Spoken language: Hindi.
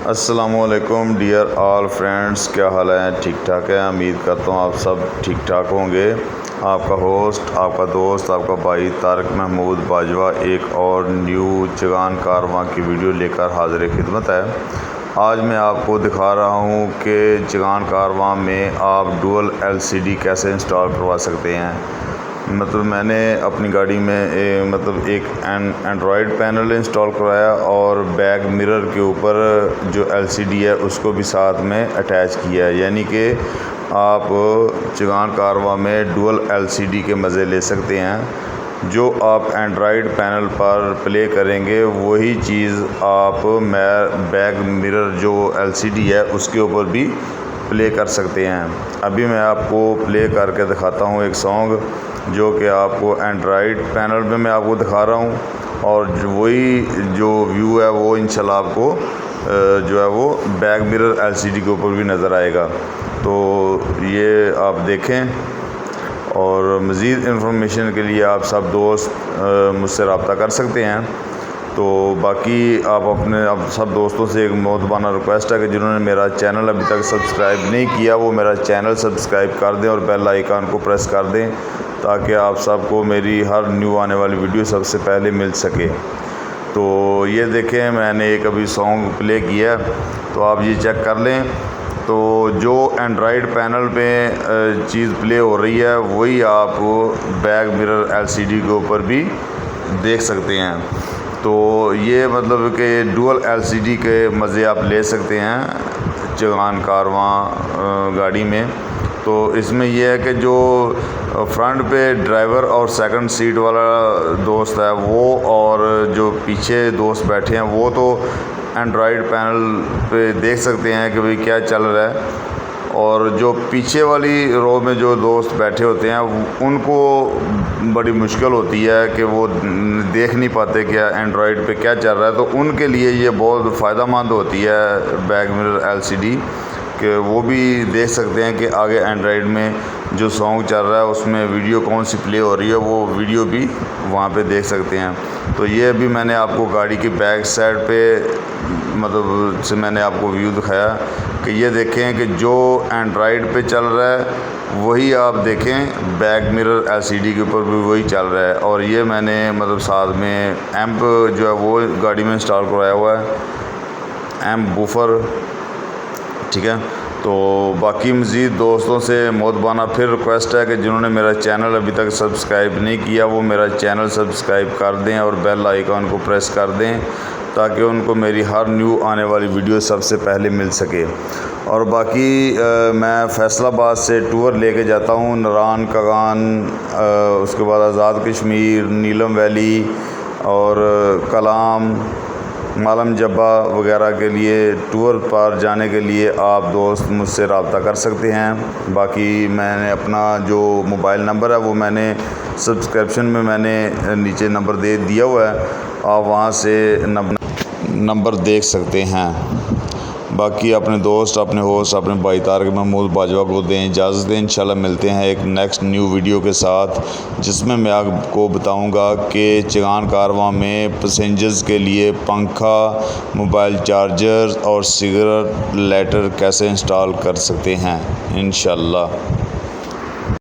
अस्सलामुअलैकुम डियर ऑल फ्रेंड्स, क्या हाल है? ठीक ठाक है। उम्मीद करता हूँ आप सब ठीक ठाक होंगे। आपका होस्ट, आपका दोस्त, आपका भाई तारक महमूद बाजवा एक और न्यू चगान कारवां की वीडियो लेकर हाजिर खिदमत है। आज मैं आपको दिखा रहा हूँ कि चगान कारवां में आप डुअल LCD कैसे इंस्टॉल करवा सकते हैं। मतलब मैंने अपनी गाड़ी में एक एंड्रॉयड पैनल इंस्टॉल करवाया और बैक मिरर के ऊपर जो LCD है उसको भी साथ में अटैच किया है। यानी कि आप चगान कारवां में डुअल LCD के मज़े ले सकते हैं। जो आप एंड्रॉयड पैनल पर प्ले करेंगे वही चीज़ आप बैक मिरर जो LCD है उसके ऊपर भी प्ले कर सकते हैं। अभी मैं आपको प्ले करके दिखाता हूँ एक सॉन्ग जो कि आपको एंड्रॉयड पैनल में मैं आपको दिखा रहा हूँ, और वही जो व्यू है वो इंशाल्लाह आपको जो है वो बैक मिरर LCD के ऊपर भी नज़र आएगा। तो ये आप देखें, और मज़ीद इन्फॉर्मेशन के लिए आप सब दोस्त मुझसे रब्ता कर सकते हैं। तो बाकी आप सब दोस्तों से एक मोहतबाना रिक्वेस्ट है कि जिन्होंने मेरा चैनल अभी तक सब्सक्राइब नहीं किया वो मेरा चैनल सब्सक्राइब कर दें और बेल आइकन को प्रेस कर दें, ताकि आप सबको मेरी हर न्यू आने वाली वीडियो सबसे पहले मिल सके। तो ये देखें, मैंने एक अभी सॉन्ग प्ले किया, तो आप ये चेक कर लें। तो जो एंड्रॉयड पैनल पे चीज़ प्ले हो रही है वही आप बैक मिरर LCD के ऊपर भी देख सकते हैं। तो ये मतलब कि डुअल LCD के मज़े आप ले सकते हैं चगान कारवां गाड़ी में। तो इसमें यह है कि जो फ्रंट पे ड्राइवर और सेकंड सीट वाला दोस्त है वो, और जो पीछे दोस्त बैठे हैं वो तो एंड्रॉयड पैनल पे देख सकते हैं कि भाई क्या चल रहा है, और जो पीछे वाली रो में जो दोस्त बैठे होते हैं उनको बड़ी मुश्किल होती है कि वो देख नहीं पाते क्या एंड्रॉयड पे क्या चल रहा है। तो उनके लिए ये बहुत फ़ायदेमंद होती है बैक मिरर LCD, कि वो भी देख सकते हैं कि आगे एंड्रॉयड में जो सॉन्ग चल रहा है उसमें वीडियो कौन सी प्ले हो रही है, वो वीडियो भी वहाँ पे देख सकते हैं। तो ये अभी मैंने आपको गाड़ी की बैक साइड पे मतलब से मैंने आपको व्यू दिखाया कि ये देखें कि जो एंड्रॉयड पे चल रहा है वही आप देखें बैक मिरर LCD के ऊपर भी वही चल रहा है। और ये मैंने मतलब साथ में एम्प जो है वो गाड़ी में इंस्टॉल करवाया हुआ है, एम्प बूफर, ठीक है। तो बाकी मज़ीद दोस्तों से मोहतबाना फिर रिक्वेस्ट है कि जिन्होंने मेरा चैनल अभी तक सब्सक्राइब नहीं किया वो मेरा चैनल सब्सक्राइब कर दें और बेल आइकन को प्रेस कर दें, ताकि उनको मेरी हर न्यू आने वाली वीडियो सबसे पहले मिल सके। और बाकी मैं फैसलाबाद से टूर लेके जाता हूँ नरान कगान, उसके बाद आज़ाद कश्मीर, नीलम वैली और कलाम, मालम जब्बा वगैरह के लिए टूर पर जाने के लिए आप दोस्त मुझसे रब्ता कर सकते हैं। बाकी मैंने अपना जो मोबाइल नंबर है वो मैंने सब्सक्रिप्शन में मैंने नीचे नंबर दे दिया हुआ है, आप वहाँ से नंबर देख सकते हैं। बाकी अपने दोस्त, अपने होस्ट, अपने भाई तारक महमूद बाजवा को दें इजाज़त। इंशाल्लाह मिलते हैं एक नेक्स्ट न्यू वीडियो के साथ, जिसमें मैं आपको बताऊंगा कि चगान कारवां में पैसेंजर्स के लिए पंखा, मोबाइल चार्जर और सिगरेट लाइटर कैसे इंस्टॉल कर सकते हैं इंशाल्लाह।